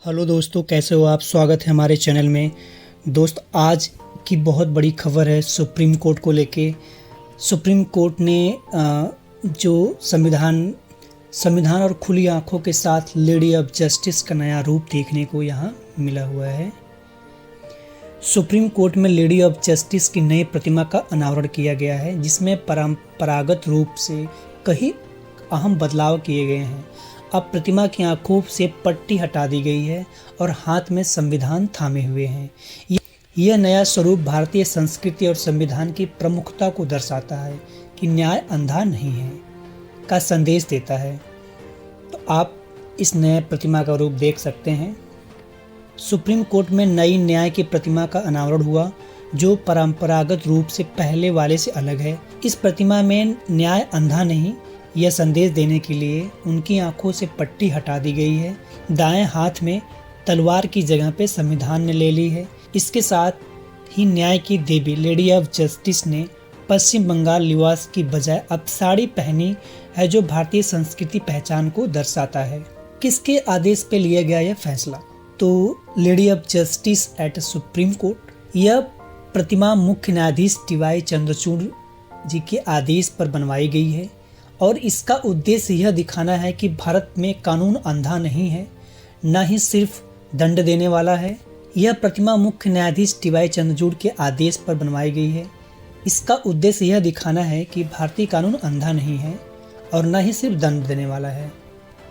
Hello दोस्तों, कैसे हो आप। स्वागत है हमारे चैनल में। दोस्त, आज की बहुत बड़ी खबर है सुप्रीम कोर्ट को लेके। सुप्रीम कोर्ट ने जो संविधान और खुली आंखों के साथ लेडी ऑफ जस्टिस का नया रूप देखने को यहाँ मिला हुआ है। सुप्रीम कोर्ट में लेडी ऑफ जस्टिस की नई प्रतिमा का अनावरण किया गया है, जिसमें परंपरागत रूप से कई अहम बदलाव किए गए हैं। अब प्रतिमा की आंखों से पट्टी हटा दी गई है और हाथ में संविधान थामे हुए हैं। यह नया स्वरूप भारतीय संस्कृति और संविधान की प्रमुखता को दर्शाता है कि न्याय अंधा नहीं है का संदेश देता है। तो आप इस नए प्रतिमा का रूप देख सकते हैं। सुप्रीम कोर्ट में नई न्याय की प्रतिमा का अनावरण हुआ, जो परंपरागत रूप से पहले वाले से अलग है। इस प्रतिमा में न्याय अंधा नहीं, यह संदेश देने के लिए उनकी आंखों से पट्टी हटा दी गई है। दाएं हाथ में तलवार की जगह पे संविधान ने ले ली है। इसके साथ ही न्याय की देवी लेडी ऑफ जस्टिस ने पश्चिम बंगाल लिबास की बजाय अब साड़ी पहनी है, जो भारतीय संस्कृति पहचान को दर्शाता है। किसके आदेश पे लिया गया यह फैसला? तो lady of justice eight supreme court. यह प्रतिमा मुख्य न्यायाधीश डी.वाई. चंद्रचूड़ जी के आदेश पर बनवाई गई है और इसका उद्देश्य यह दिखाना है कि भारत में कानून अंधा नहीं है, न ही सिर्फ दंड देने वाला है। यह प्रतिमा मुख्य न्यायाधीश डी.वाई. चंद्रचूड़ के आदेश पर बनवाई गई है। इसका उद्देश्य यह दिखाना है कि भारतीय कानून अंधा नहीं है और न ही सिर्फ दंड देने वाला है।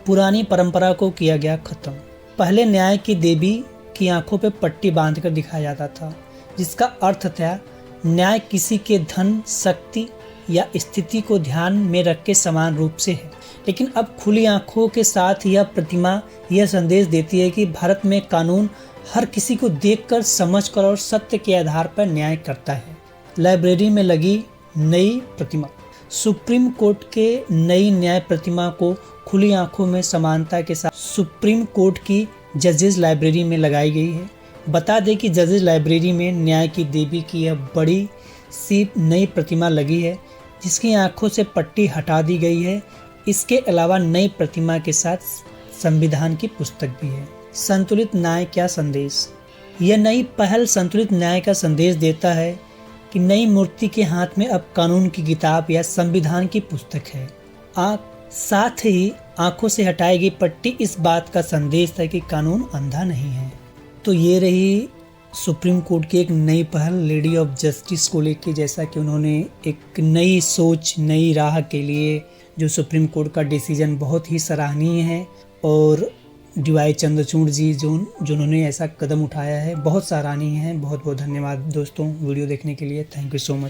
पुरानी परंपरा को किया गया खत्म। पहले न्याय की देवी की आंखों पर पट्टी बांधकर दिखाया जाता था, जिसका अर्थ था न्याय किसी के धन, शक्ति या स्थिति को ध्यान में रख के समान रूप से है। लेकिन अब खुली आंखों के साथ यह प्रतिमा यह संदेश देती है कि भारत में कानून हर किसी को देखकर, समझकर और सत्य के आधार पर न्याय करता है। लाइब्रेरी में लगी नई प्रतिमा। सुप्रीम कोर्ट के नई न्याय प्रतिमा को खुली आंखों में समानता के साथ सुप्रीम कोर्ट की जजेस लाइब्रेरी में लगाई गई है। बता दें कि जजेस लाइब्रेरी में न्याय की देवी की यह बड़ी सी नई प्रतिमा लगी है, जिसकी आंखों से पट्टी हटा दी गई है। इसके अलावा नई प्रतिमा के साथ संविधान की पुस्तक भी है। संतुलित न्याय का संदेश। यह नई पहल संतुलित न्याय का संदेश देता है कि नई मूर्ति के हाथ में अब कानून की किताब या संविधान की पुस्तक है। साथ ही आंखों से हटाई गई पट्टी इस बात का संदेश है कि कानून अंधा नहीं है। तो ये रही सुप्रीम कोर्ट की एक नई पहल लेडी ऑफ जस्टिस को लेके। जैसा कि उन्होंने एक नई सोच, नई राह के लिए जो सुप्रीम कोर्ट का डिसीजन बहुत ही सराहनीय है, और डी.वाई. चंद्रचूड़ जी जिन्होंने ऐसा कदम उठाया है, बहुत सराहनीय है। बहुत बहुत धन्यवाद दोस्तों वीडियो देखने के लिए। Thank you so much.